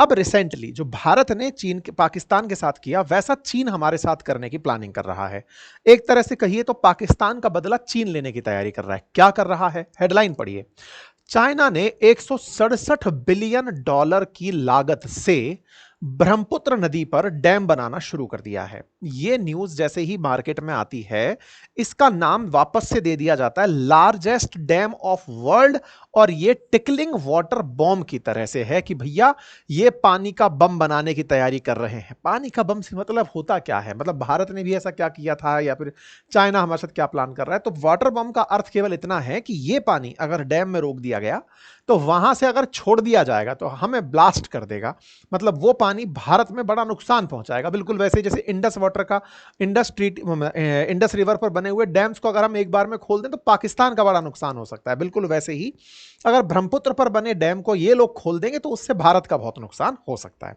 अब रिसेंटली जो भारत ने चीन के पाकिस्तान के साथ किया, वैसा चीन हमारे साथ करने की प्लानिंग कर रहा है। एक तरह से कहिए तो पाकिस्तान का बदला चीन लेने की तैयारी कर रहा है। क्या कर रहा है, हेडलाइन पढ़िए। चाइना ने 167 बिलियन डॉलर की लागत से ब्रह्मपुत्र नदी पर डैम बनाना शुरू कर दिया है। यह न्यूज जैसे ही मार्केट में आती है, इसका नाम वापस से दे दिया जाता है लार्जेस्ट डैम ऑफ वर्ल्ड। और यह टिकलिंग वाटर बॉम्ब की तरह से है कि भैया ये पानी का बम बनाने की तैयारी कर रहे हैं। पानी का बम से मतलब होता क्या है, मतलब भारत ने भी ऐसा क्या किया था या फिर चाइना हमारे साथ क्या प्लान कर रहा है। तो वाटर बम का अर्थ केवल इतना है कि यह पानी अगर डैम में रोक दिया गया तो वहां से अगर छोड़ दिया जाएगा तो हमें ब्लास्ट कर देगा, मतलब वो पानी भारत में बड़ा नुकसान पहुंचाएगा। बिल्कुल वैसे जैसे इंडस वाटर का, इंडस रिवर पर बने हुए डैम्स को अगर हम एक बार में खोल दें तो पाकिस्तान का बड़ा नुकसान हो सकता है। बिल्कुल वैसे ही अगर ब्रह्मपुत्र पर बने डैम को ये लोग खोल देंगे तो उससे भारत का बहुत नुकसान हो सकता है।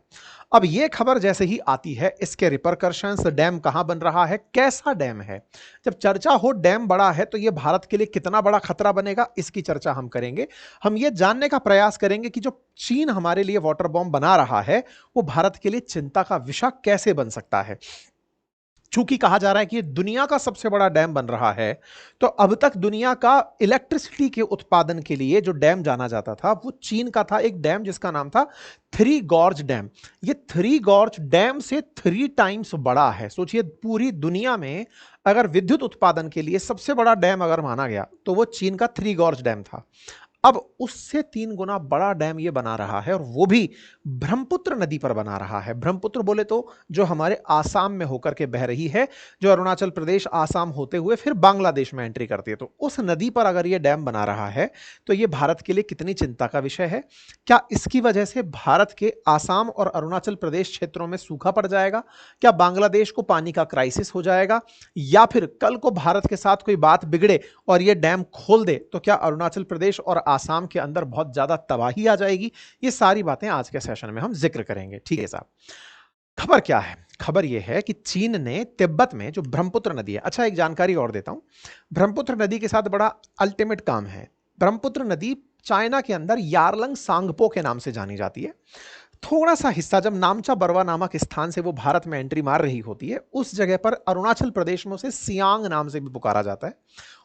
अब ये खबर जैसे ही आती है, इसके रिपरकर्शंस, डैम कहां बन रहा है, कैसा डैम है। जब चर्चा हो डैम बड़ा है तो यह भारत के लिए कितना बड़ा खतरा बनेगा, इसकी चर्चा हम करेंगे। हम ये जानने का प्रयास करेंगे कि जो चीन हमारे लिए वाटर बॉम्ब बना रहा है वो भारत के लिए चिंता का विषय कैसे बन सकता है। चूंकि कहा जा रहा है कि दुनिया का सबसे बड़ा डैम बन रहा है, तो अब तक दुनिया का इलेक्ट्रिसिटी के उत्पादन के लिए जो डैम जाना जाता था वो चीन का था, एक डैम जिसका नाम था थ्री गॉर्ज डैम। ये थ्री गॉर्ज डैम से 3 टाइम्स बड़ा है। सोचिए पूरी दुनिया में अगर विद्युत उत्पादन के लिए सबसे बड़ा डैम अगर माना गया तो वो चीन का थ्री गॉर्ज डैम था। अब उससे 3 गुना बड़ा डैम ये बना रहा है और वो भी ब्रह्मपुत्र नदी पर बना रहा है। ब्रह्मपुत्र बोले तो जो हमारे आसाम में होकर के बह रही है, जो अरुणाचल प्रदेश आसाम होते हुए फिर बांग्लादेश में एंट्री करती है। तो उस नदी पर अगर ये डैम बना रहा है तो ये भारत के लिए कितनी चिंता का विषय है। क्या इसकी वजह से भारत के आसाम और अरुणाचल प्रदेश क्षेत्रों में सूखा पड़ जाएगा, क्या बांग्लादेश को पानी का क्राइसिस हो जाएगा, या फिर कल को भारत के साथ कोई बात बिगड़े और ये डैम खोल दे तो क्या अरुणाचल प्रदेश और आसाम के अंदर बहुत ज्यादा तबाही आ जाएगी। ये सारी बातें आज के सेशन में हम जिक्र करेंगे। ठीक है साहब, खबर क्या है। खबर यह है कि चीन ने तिब्बत में जो ब्रह्मपुत्र नदी है, अच्छा एक जानकारी और देता हूं, ब्रह्मपुत्र नदी के साथ बड़ा अल्टीमेट काम है। ब्रह्मपुत्र नदी चाइना के अंदर यारलंग सांगपो के नाम से जानी जाती है। थोड़ा सा हिस्सा जब नामचा बरवा नामक स्थान से वो भारत में एंट्री मार रही होती है, उस जगह पर अरुणाचल प्रदेश में उसे सियांग नाम से भी पुकारा जाता है।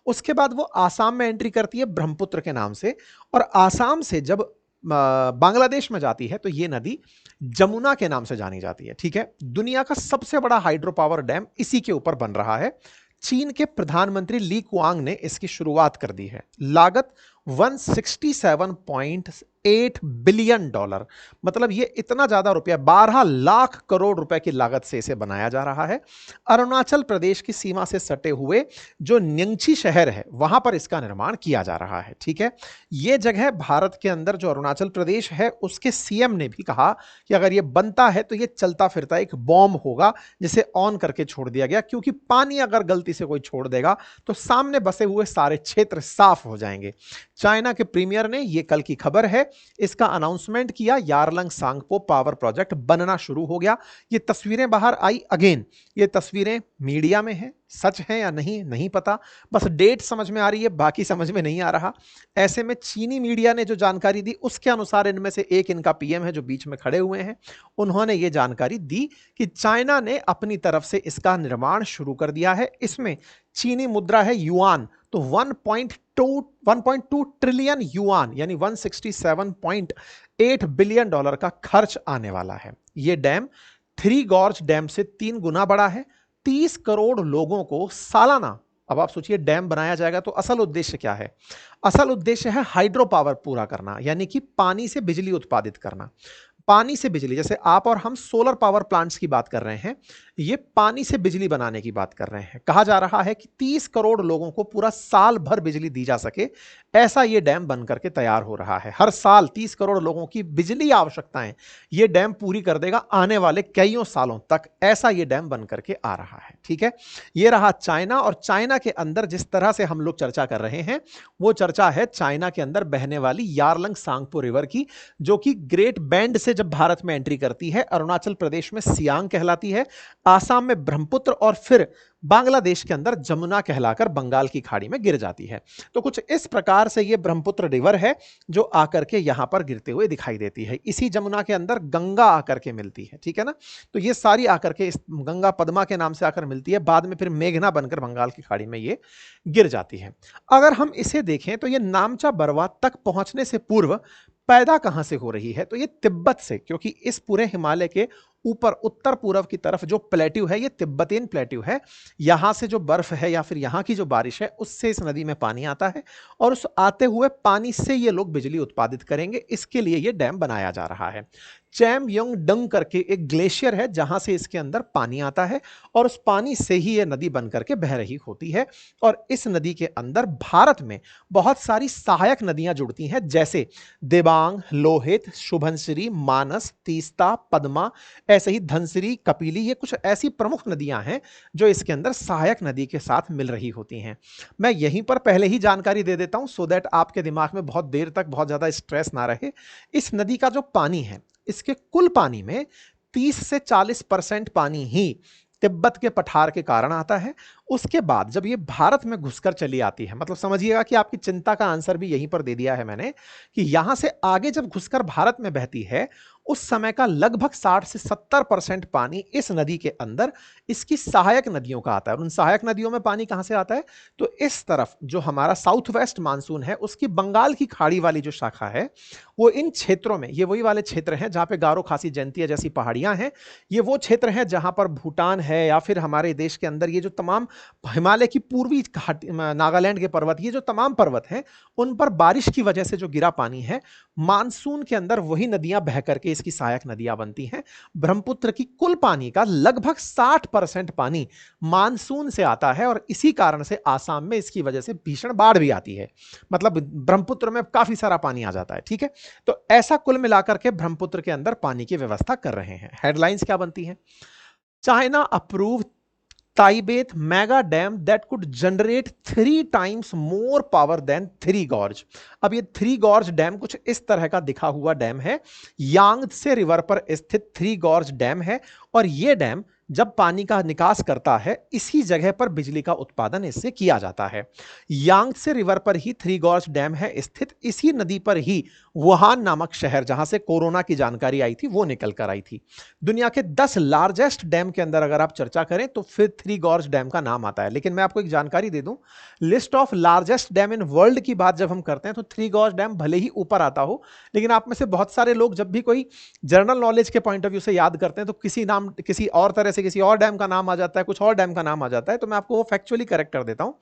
उसके बाद वो आसाम में एंट्री करती है ब्रह्मपुत्र के नाम से, और आसाम से जब बांग्लादेश में जाती है तो ये नदी जमुना के नाम से जानी जाती है। ठीक है, दुनिया का सबसे बड़ा हाइड्रो पावर डैम इसी के ऊपर बन रहा है। चीन के प्रधानमंत्री ली कुआंग ने इसकी शुरुआत कर दी है। लागत 167.8 बिलियन डॉलर, मतलब ये इतना ज्यादा रुपया, 12 लाख करोड़ रुपए की लागत से इसे बनाया जा रहा है। अरुणाचल प्रदेश की सीमा से सटे हुए जो न्यंगची शहर है वहां पर इसका निर्माण किया जा रहा है। ठीक है, ये जगह भारत के अंदर जो अरुणाचल प्रदेश है उसके सीएम ने भी कहा कि अगर ये बनता है तो ये चलता फिरता एक बॉम्ब होगा जिसे ऑन करके छोड़ दिया गया, क्योंकि पानी अगर गलती से कोई छोड़ देगा तो सामने बसे हुए सारे क्षेत्र साफ हो जाएंगे। चाइना के प्रीमियर ने, यह कल की खबर है, इसका अनाउंसमेंट किया। यारलंग सांगपो पावर प्रोजेक्ट बनना शुरू हो गया। ये तस्वीरें बाहर आई। अगेन ये तस्वीरें मीडिया में है, सच है या नहीं नहीं पता, बस डेट समझ में आ रही है, बाकी समझ में नहीं आ रहा। ऐसे में चीनी मीडिया ने जो जानकारी दी उसके अनुसार इनमें से एक इनका पीएम है जो बीच में खड़े हुए हैं, उन्होंने ये जानकारी दी कि चाइना ने अपनी तरफ से इसका निर्माण शुरू कर दिया है। इसमें चीनी मुद्रा है युआन, तो 1.2 ट्रिलियन युआन यानी 167.8 बिलियन डॉलर का खर्च आने वाला है। यह डैम थ्री गॉर्ज डैम से 3 गुना बड़ा है। 30 करोड़ लोगों को सालाना, अब आप सोचिए डैम बनाया जाएगा तो असल उद्देश्य क्या है। असल उद्देश्य है हाइड्रो पावर पूरा करना, यानी कि पानी से बिजली उत्पादित करना। पानी से बिजली, जैसे आप और हम सोलर पावर प्लांट्स की बात कर रहे हैं, ये पानी से बिजली बनाने की बात कर रहे हैं। कहा जा रहा है कि 30 करोड़ लोगों को पूरा साल भर बिजली दी जा सके, ऐसा ये डैम बन करके तैयार हो रहा है। हर साल 30 करोड़ लोगों की बिजली आवश्यकताएं ये डैम पूरी कर देगा आने वाले कईयों सालों तक, ऐसा ये डैम बन करके आ रहा है। ठीक है, ये रहा चाइना। और चाइना के अंदर जिस तरह से हम लोग चर्चा कर रहे हैं वो चर्चा है चाइना के अंदर बहने वाली यारलंग सांगपो रिवर की, जो कि ग्रेट बैंड से जब भारत में एंट्री करती है, अरुणाचल प्रदेश में सियांग कहलाती है, आसाम में ब्रह्मपुत्र और फिर बांग्लादेश के अंदर जमुना कहलाकर बंगाल की खाड़ी में गिर जाती है। तो कुछ इस प्रकार से ये ब्रह्मपुत्र रिवर है जो आकर के यहां पर गिरते हुए दिखाई देती है। इसी जमुना के अंदर गंगा आकर के मिलती है, ठीक है ना। तो ये सारी आकर के इस गंगा पद्मा के नाम से आकर मिलती है, बाद में फिर मेघना बनकर बंगाल की खाड़ी में ये गिर जाती है। अगर हम इसे देखें तो ये नामचा बरवा तक पहुंचने से पूर्व पैदा कहां से हो रही है, तो ये तिब्बत से, क्योंकि इस पूरे हिमालय के ऊपर उत्तर पूर्व की तरफ जो प्लेट्यू है ये तिब्बतियन प्लेट्यू है। यहां से जो बर्फ है या फिर यहां की जो बारिश है उससे इस नदी में पानी आता है और उस आते हुए पानी से ये लोग बिजली उत्पादित करेंगे। इसके लिए ये डैम बनाया जा रहा है। चैम योंग डंग करके एक ग्लेशियर है जहां से इसके अंदर पानी आता है और उस पानी से ही ये नदी बन करके बह रही होती है। और इस नदी के अंदर भारत में बहुत सारी सहायक नदियां जुड़ती हैं, जैसे देबांग, लोहित, शुभनश्री, मानस, तीस्ता, पद्मा, ऐसे ही धनसिरी, कपिली। ये कुछ ऐसी प्रमुख नदियां हैं जो इसके अंदर सहायक नदी के साथ मिल रही होती हैं। मैं यहीं पर पहले ही जानकारी दे देता हूं सो दैट आपके दिमाग में बहुत देर तक बहुत ज्यादा स्ट्रेस ना रहे। इस नदी का जो पानी है, इसके कुल पानी में 30 से 40% पानी ही तिब्बत के पठार के कारण आता है। उसके बाद जब ये भारत में घुसकर चली आती है, मतलब समझिएगा कि आपकी चिंता का आंसर भी यहीं पर दे दिया है मैंने, कि यहां से आगे जब घुसकर भारत में बहती है उस समय का लगभग 60 से 70% पानी इस नदी के अंदर इसकी सहायक नदियों का आता है। और उन सहायक नदियों में पानी कहां से आता है, तो इस तरफ जो हमारा साउथ वेस्ट मानसून है उसकी बंगाल की खाड़ी वाली जो शाखा है वो इन क्षेत्रों में, ये वही वाले क्षेत्र हैं जहां पे गारो, खासी, जयंतिया जैसी पहाड़ियां हैं। ये वो क्षेत्र हैं जहां पर भूटान है या फिर हमारे देश के अंदर ये जो तमाम हिमालय की पूर्वी नागालैंड के पर्वत, ये जो तमाम पर्वत हैं उन पर बारिश की वजह से जो गिरा पानी है मानसून के अंदर वही नदियां बह करके इसकी सहायक नदियां बनती हैं। ब्रह्मपुत्र की कुल पानी का लगभग 60% पानी मानसून से आता है और इसी कारण से आसाम में इसकी वजह से भीषण बाढ़ भी आती है। मतलब ब्रह्मपुत्र में काफी सारा पानी आ जाता है, ठीक है। तो ऐसा कुल मिलाकर के ब्रह्मपुत्र के अंदर पानी की व्यवस्था कर रहे हैं। हेडलाइंस क्या बनती हैं? China approve Tibet mega dam that could generate 3 times more power than three gorge. अब ये थ्री गॉर्ज डैम कुछ इस तरह का दिखा हुआ डैम है। यांगत्से रिवर पर स्थित थ्री गॉर्ज डैम है और ये डैम जब पानी का निकास करता है इसी जगह पर बिजली का उत्पादन इससे किया जाता है। यांगत्से रिवर पर ही थ्री गॉर्ज डैम है स्थित। इसी नदी पर ही वुहान नामक शहर, जहां से कोरोना की जानकारी आई थी, वो निकल कर आई थी। दुनिया के 10 लार्जेस्ट डैम के अंदर अगर आप चर्चा करें तो फिर थ्री गॉर्ज डैम का नाम आता है। लेकिन मैं आपको एक जानकारी दे दूं, list of largest dam in world की बात जब हम करते हैं तो थ्री गॉर्ज डैम भले ही ऊपर आता हो, लेकिन आप में से बहुत सारे लोग जब भी कोई जनरल नॉलेज के पॉइंट ऑफ व्यू से याद करते हैं तो किसी और तरह से किसी और डैम का नाम आ जाता है, कुछ और डैम का नाम आ जाता है। तो मैं आपको वो फैक्चुअली करेक्ट कर देता हूं।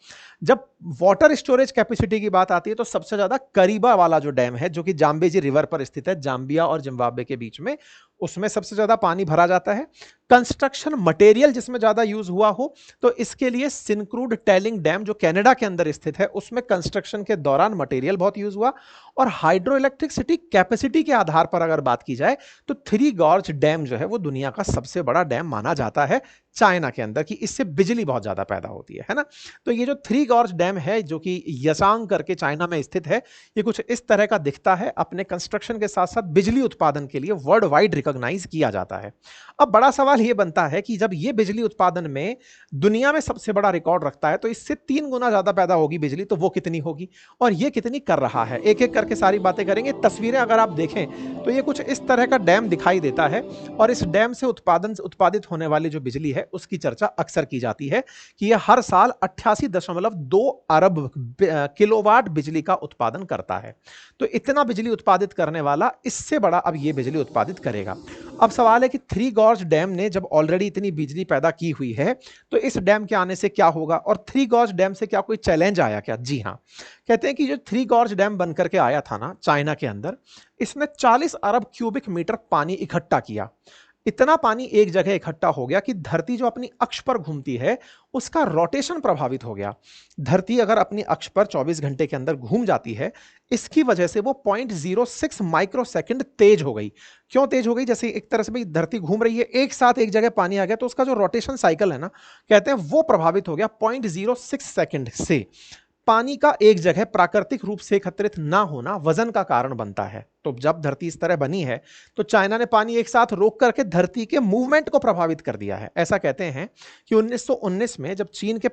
जब वाटर स्टोरेज कैपेसिटी की बात आती है तो सबसे ज्यादा करीबा वाला जो डैम है जो कि जाम्बेजी रिवर पर स्थित है, जाम्बिया और जिम्बाब्वे के बीच में, उसमें सबसे ज्यादा पानी भरा जाता है। कंस्ट्रक्शन मटेरियल जिसमें ज्यादा यूज हुआ हो तो इसके लिए सिनक्रूड टैलिंग डैम जो कनाडा के अंदर स्थित है उसमें कंस्ट्रक्शन के दौरान मटेरियल बहुत यूज हुआ। और हाइड्रो इलेक्ट्रिसिटी कैपेसिटी के आधार पर अगर बात की जाए तो थ्री गॉर्ज डैम जो है वो दुनिया का सबसे बड़ा डैम माना जाता है चाइना के अंदर, कि इससे बिजली बहुत ज्यादा पैदा होती है ना। तो ये जो थ्री गॉर्ज डैम है जो कि यसांग करके चाइना में स्थित है, ये कुछ इस तरह का दिखता है। अपने कंस्ट्रक्शन के साथ साथ बिजली उत्पादन के लिए वर्ल्ड वाइड रिकॉग्नाइज किया जाता है। अब बड़ा सवाल ये बनता है कि जब ये बिजली उत्पादन में दुनिया में सबसे बड़ा रिकॉर्ड रखता है तो इससे 3 गुना ज्यादा पैदा होगी बिजली, तो वो कितनी होगी और ये कितनी कर रहा है, एक एक करके सारी बातें करेंगे। तस्वीरें अगर आप देखें तो ये कुछ इस तरह का डैम दिखाई देता है और इस डैम से उत्पादित होने वाली जो बिजली है उसकी चर्चा अक्सर की जाती है कि यह हर साल 88.2 अरब किलोवाट बिजली का उत्पादन करता है। तो इतना बिजली उत्पादित करने वाला इससे बड़ा अब यह बिजली उत्पादित करेगा। अब सवाल है कि थ्री गॉर्ज डैम ने जब ऑलरेडी इतनी बिजली पैदा की हुई है तो इस डैम के आने से क्या होगा और थ्री गॉर्ज डैम से क्या कोई चैलेंज आया क्या? जी हां, कहते हैं कि जो थ्री गॉर्ज डैम बनकर के आया था ना चाइना के अंदर, इसने 40 अरब क्यूबिक मीटर पानी इकट्ठा किया। इतना पानी एक जगह इकट्ठा हो गया कि धरती जो अपनी अक्ष पर घूमती है उसका रोटेशन प्रभावित हो गया। धरती अगर अपनी अक्ष पर 24 घंटे के अंदर घूम जाती है, इसकी वजह से वो 0.06 माइक्रोसेकंड तेज हो गई। क्यों तेज हो गई? जैसे एक तरह से भाई धरती घूम रही है, एक साथ एक जगह पानी आ गया तो उसका जो रोटेशन साइकिल है ना, कहते हैं वो प्रभावित हो गया। 0.06 सेकंड से पानी का एक जगह प्राकृतिक रूप से एकत्रित ना होना वजन का कारण बनता है। तो जब धरती इस तरह बनी है तो चाइना ने पानी एक साथ रोक करके धरती के मूवमेंट को प्रभावित कर दिया है। ऐसा कहते हैं कि 1919 में जब चीन के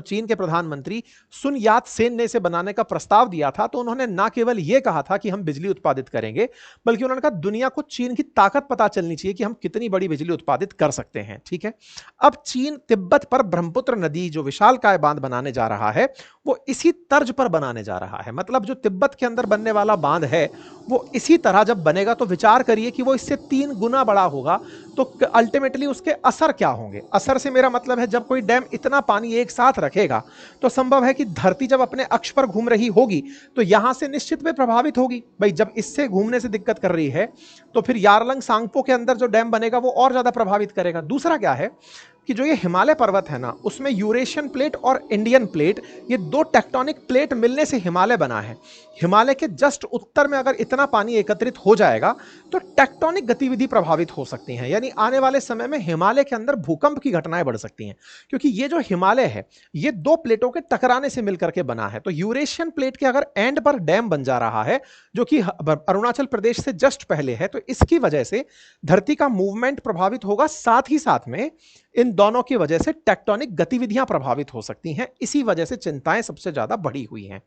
चीन के प्रधानमंत्री सुन यात सेन ने इसे बनाने का प्रस्ताव दिया था, तो उन्होंने ना केवल यह कहा था कि हम बिजली उत्पादित करेंगे, बल्कि उन्होंने कहा दुनिया को चीन की ताकत पता चलनी चाहिए कि हम कितनी बड़ी बिजली उत्पादित कर सकते हैं। ठीक है, अब चीन तिब्बत पर ब्रह्मपुत्र नदी जो विशालकाय बांध बनाने जा रहा है वो इसी तर्ज पर बनाने जा रहा है। मतलब जो तिब्बत के अंदर बनने वाला बांध है वो इसी तरह जब बनेगा तो विचार करिए कि वो इससे 3 गुना बड़ा होगा, तो अल्टीमेटली उसके असर क्या होंगे। असर से मेरा मतलब है जब कोई डैम इतना पानी एक साथ रखेगा तो संभव है कि धरती जब अपने अक्ष पर घूम रही होगी तो यहां से निश्चित में प्रभावित होगी। भाई जब इससे घूमने से दिक्कत कर रही है तो फिर यारलंग सांगपो के अंदर जो डैम बनेगा वो और ज्यादा प्रभावित करेगा। दूसरा क्या है कि जो ये हिमालय पर्वत है ना, उसमें यूरेशियन प्लेट और इंडियन प्लेट, ये 2 टेक्टोनिक प्लेट मिलने से हिमालय बना है। हिमालय के जस्ट उत्तर में अगर इतना पानी एकत्रित हो जाएगा तो टेक्टोनिक गतिविधि प्रभावित हो सकती है, यानी आने वाले समय में हिमालय के अंदर भूकंप की घटनाएं बढ़ सकती हैं, क्योंकि ये जो हिमालय है ये 2 प्लेटों के टकराने से मिलकर के बना है। तो यूरेशियन प्लेट के अगर एंड पर डैम बन जा रहा है जो कि अरुणाचल प्रदेश से जस्ट पहले है, तो इसकी वजह से धरती का मूवमेंट प्रभावित होगा, साथ ही साथ में इन दोनों की वजह से टेक्टोनिक गतिविधियां प्रभावित हो सकती हैं। इसी वजह से चिंताएं सबसे ज्यादा बढ़ी हुई हैं।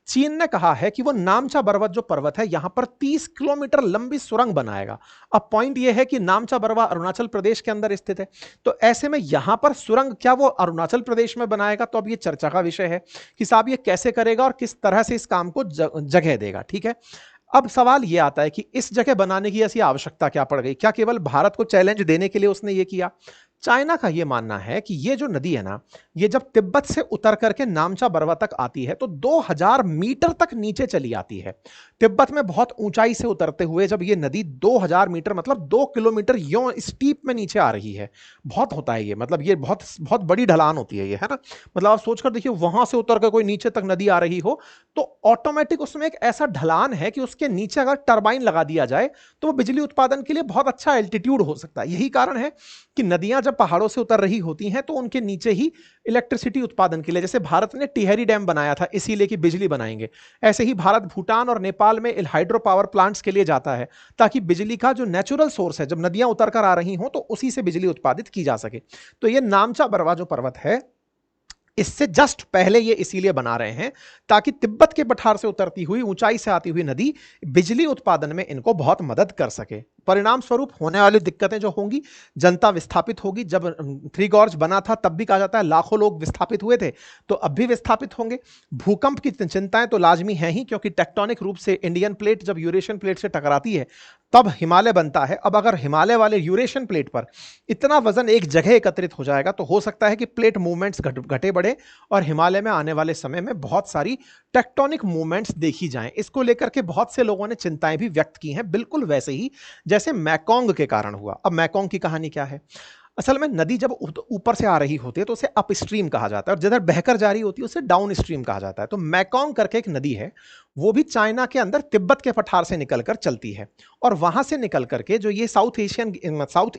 चीन ने कहा है कि वो नामचा बरवा जो पर्वत है यहां पर 30 किलोमीटर लंबी सुरंग बनाएगा। अब पॉइंट यह है कि नामचा बरवा अरुणाचल प्रदेश के अंदर स्थित है, तो ऐसे में यहां पर सुरंग क्या वो अरुणाचल प्रदेश में बनाएगा, तो अब ये चर्चा का विषय है कि साहब ये कैसे करेगा और किस तरह से इस काम को जगह देगा। ठीक है, अब सवाल यह आता है कि इस जगह बनाने की ऐसी आवश्यकता क्या पड़ गई? क्या केवल भारत को चैलेंज देने के लिए उसने ये किया? चाइना का यह मानना है कि ये जो नदी है ना, ये जब तिब्बत से उतर करके नामचा बरवा तक आती है तो 2000 मीटर तक नीचे चली आती है। तिब्बत में बहुत ऊंचाई से उतरते हुए जब ये नदी 2000 मीटर मतलब 2 किलोमीटर यों स्टीप में नीचे आ रही है, बहुत होता है ये, मतलब ये बहुत बहुत बड़ी ढलान होती है ये, है ना। मतलब आप सोचकर देखिए वहां से उतर कर कोई नीचे तक नदी आ रही हो तो ऑटोमेटिक उसमें एक ऐसा ढलान है कि उसके नीचे अगर टरबाइन लगा दिया जाए तो वो बिजली उत्पादन के लिए बहुत अच्छा एल्टीट्यूड हो सकता है। यही कारण है कि नदियां जब पहाड़ों से उतर रही होती हैं तो उनके नीचे ही इलेक्ट्रिसिटी उत्पादन के लिए, जैसे भारत ने टिहरी डैम बनाया था इसीलिए कि बिजली बनाएंगे, ऐसे ही भारत भूटान और नेपाल में हाइड्रो पावर प्लांट्स के लिए जाता है ताकि बिजली का जो नेचुरल सोर्स है जब नदियां उतर कर आ रही हों तो उसी से बिजली उत्पादित की जा सके। तो ये नामचा बरवा जो पर्वत है इससे जस्ट पहले ये इसीलिए बना रहे हैं ताकि तिब्बत के पठार से उतरती हुई ऊंचाई से आती हुई नदी बिजली उत्पादन में इनको बहुत मदद कर सके। परिणाम स्वरूप होने वाली दिक्कतें जो होंगी, जनता विस्थापित होगी। जब थ्री गॉर्ज बना था तब भी कहा जाता है लाखों लोग विस्थापित हुए थे, तो अब भी विस्थापित होंगे। भूकंप की चिंताएं तो लाजमी है ही, क्योंकि टेक्टोनिक रूप से इंडियन प्लेट जब यूरेशियन प्लेट से टकराती है तब हिमालय बनता है। अब अगर हिमालय वाले यूरेशियन प्लेट पर इतना वजन एक जगह एकत्रित हो जाएगा तो हो सकता है कि प्लेट मूवमेंट्स घटे बढ़े और हिमालय में आने वाले समय में बहुत सारी टेक्टोनिक मूवमेंट्स देखी जाएं। इसको लेकर के बहुत से लोगों ने चिंताएं भी व्यक्त की हैं, बिल्कुल वैसे ही जैसे मैकोंग के कारण हुआ। अब मैकोंग की कहानी क्या है? असल में नदी जब ऊपर से आ रही होती है तो उसे अपस्ट्रीम कहा जाता है और जिधर बहकर जा रही होती है उसे डाउन स्ट्रीम कहा जाता है। तो मैकोंग करके एक नदी है, वो भी चाइना के अंदर तिब्बत के पठार से निकलकर चलती है और वहां से निकल करके जो ये साउथ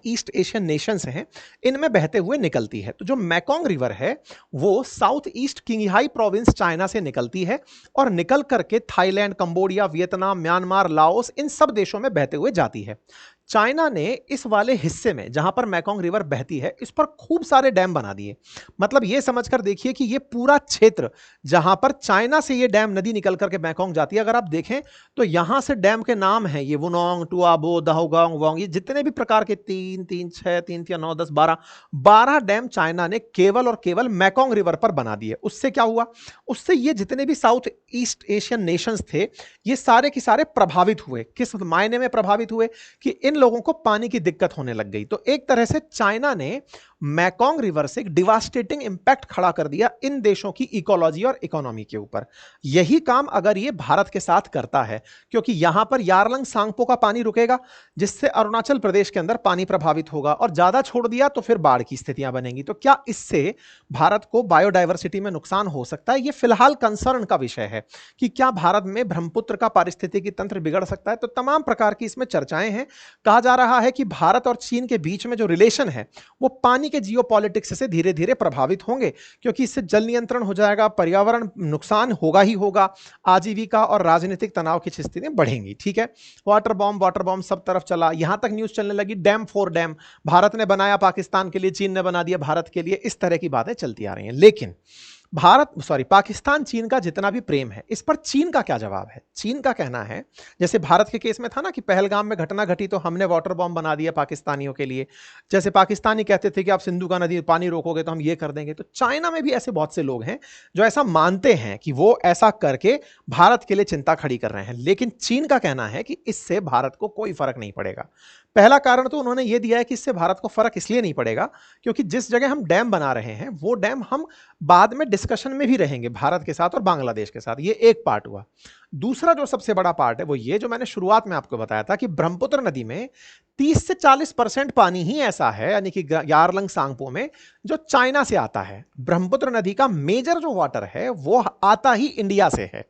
ईस्ट एशियन नेशंस हैं इनमें बहते हुए निकलती है। तो जो मैकोंग रिवर है वो south east Qinghai province China से निकलती है और निकल करके Thailand, Cambodia, Vietnam, Myanmar, Laos इन सब देशों में बहते हुए जाती है। चाइना ने इस वाले हिस्से में जहां पर मैकोंग रिवर बहती है इस पर खूब सारे डैम बना दिए। मतलब ये समझकर देखिए कि ये पूरा क्षेत्र जहां पर चाइना से ये डैम नदी निकल करके मैकोंग जाती है, अगर आप देखें तो यहां से डैम के नाम हैं ये वुनोंग, टुआबो, दहोगोंग, वोंग, ये जितने भी प्रकार के 3, 3, 6, 3, 9, 10, 12 डैम चाइना ने केवल और केवल मैकोंग रिवर पर बना दिए। उससे क्या हुआ? उससे ये जितने भी साउथ ईस्ट एशियन नेशंस थे ये सारे के सारे प्रभावित हुए। किस मायने में प्रभावित हुए? कि इन लोगों को पानी की दिक्कत होने लग गई। तो एक तरह से चाइना ने मैकोंग रिवर से एक डिवास्टेटिंग इंपैक्ट खड़ा कर दिया इन देशों की इकोलॉजी और इकोनॉमी के ऊपर। यही काम अगर ये भारत के साथ करता है, क्योंकि यहां पर यारलंग सांगपो का पानी रुकेगा जिससे अरुणाचल प्रदेश के अंदर पानी प्रभावित होगा और ज्यादा छोड़ दिया तो फिर बाढ़ की स्थितियां बनेंगी। तो क्या इससे भारत को बायोडायवर्सिटी में नुकसान हो सकता है? यह फिलहाल कंसर्न का विषय है कि क्या भारत में ब्रह्मपुत्र का पारिस्थितिकी तंत्र बिगड़ सकता है। तो तमाम प्रकार की इसमें चर्चाएं हैं। कहा जा रहा है कि भारत और चीन के बीच में जो रिलेशन है वो पानी के जियोपॉलिटिक्स से धीरे धीरे प्रभावित होंगे, क्योंकि इससे जल नियंत्रण हो जाएगा, पर्यावरण नुकसान होगा ही होगा, आजीविका और राजनीतिक तनाव की स्थितियां बढ़ेंगी। ठीक है, वाटर बॉम्ब सब तरफ चला, यहां तक न्यूज चलने लगी डैम फॉर डैम, भारत ने बनाया पाकिस्तान के लिए, चीन ने बना दिया भारत के लिए, इस तरह की बातें चलती आ रही हैं। लेकिन पाकिस्तान चीन का जितना भी प्रेम है, इस पर चीन का क्या जवाब है? चीन का कहना है, जैसे भारत के केस में था ना कि पहलगाम में घटना घटी तो हमने वाटर बॉम्ब बना दिया पाकिस्तानियों के लिए, जैसे पाकिस्तानी कहते थे कि आप सिंधु का नदी पानी रोकोगे तो हम ये कर देंगे, तो चाइना में भी ऐसे बहुत से लोग हैं जो ऐसा मानते हैं कि वो ऐसा करके भारत के लिए चिंता खड़ी कर रहे हैं। लेकिन चीन का कहना है कि इससे भारत को कोई फर्क नहीं पड़ेगा। पहला कारण तो उन्होंने ये दिया है कि इससे भारत को फर्क इसलिए नहीं पड़ेगा क्योंकि जिस जगह हम डैम बना रहे हैं वो डैम हम बाद में डिस्कशन में भी रहेंगे भारत के साथ और बांग्लादेश के साथ, ये एक पार्ट हुआ। दूसरा जो सबसे बड़ा पार्ट है वो ये जो मैंने शुरुआत में आपको बताया था कि ब्रह्मपुत्र नदी में 30 से 40% पानी ही ऐसा है, यानी कि यारलंग सांगपो में, जो चाइना से आता है। ब्रह्मपुत्र नदी का मेजर जो वाटर है वो आता ही इंडिया से है।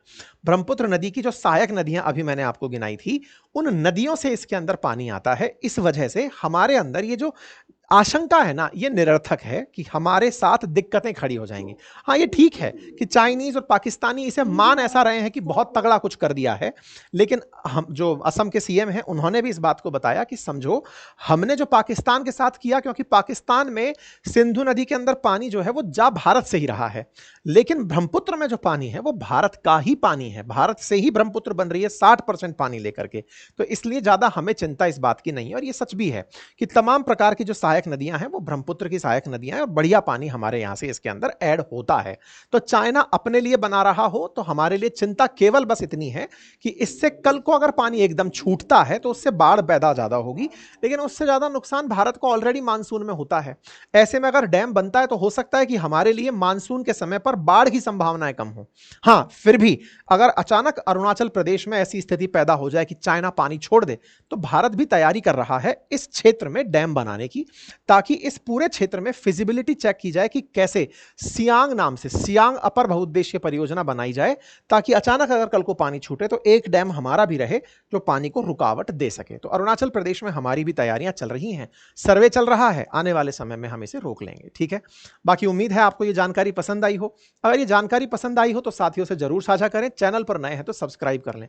ब्रह्मपुत्र नदी की जो सहायक नदियां अभी मैंने आपको गिनाई थी, उन नदियों से इसके अंदर पानी आता है। इस वजह से हमारे अंदर ये जो आशंका है ना, ये निरर्थक है कि हमारे साथ दिक्कतें खड़ी हो जाएंगी। हाँ, ये ठीक है कि चाइनीज और पाकिस्तानी इसे मान ऐसा रहे हैं कि बहुत तगड़ा कुछ कर दिया है, लेकिन हम जो असम के सीएम हैं उन्होंने भी इस बात को बताया कि समझो हमने जो पाकिस्तान के साथ किया, क्योंकि पाकिस्तान में सिंधु नदी के अंदर पानी जो है वो जा भारत से ही रहा है, लेकिन ब्रह्मपुत्र में जो पानी है वो भारत का ही पानी है, भारत से ही ब्रह्मपुत्र बन रही है 60% पानी लेकर के। तो इसलिए ज्यादा हमें चिंता इस बात की नहीं है। और ये सच भी है कि तमाम प्रकार की जो सहायक नदियां हैं वो ब्रह्मपुत्र की सहायक नदियां हैं और बढ़िया पानी हमारे यहां से इसके अंदर ऐड होता है। तो चाइना अपने लिए बना रहा हो तो हमारे लिए चिंता केवल बस इतनी है कि इससे कल को अगर पानी एकदम छूटता है तो उससे बाढ़ पैदा ज्यादा होगी, लेकिन उससे ज्यादा नुकसान भारत को ऑलरेडी मानसून में होता है। ऐसे में अगर डैम बनता है तो हो सकता है कि हमारे लिए मानसून के समय पर बाढ़ की संभावनाएं कम हो। हाँ, फिर भी अगर अचानक अरुणाचल प्रदेश में ऐसी स्थिति पैदा हो जाए कि चाइना पानी छोड़ दे, तो भारत भी तैयारी कर रहा है इस क्षेत्र में डैम बनाने की, ताकि इस पूरे क्षेत्र में फिजिबिलिटी चेक की जाए कि कैसे सियांग नाम से सियांग अपर बहुउद्देशीय परियोजना बनाई जाए, ताकि अचानक अगर कल को पानी छूटे तो एक डैम हमारा भी रहे जो पानी को रुकावट दे सके। तो अरुणाचल प्रदेश में हमारी भी तैयारियां चल रही हैं, सर्वे चल रहा है, आने वाले समय में हम इसे रोक लेंगे। ठीक है, बाकी उम्मीद है आपको ये जानकारी पसंद आई हो। अगर ये जानकारी पसंद आई हो तो साथियों से जरूर साझा करें, चैनल पर नए हैं तो सब्सक्राइब कर लें।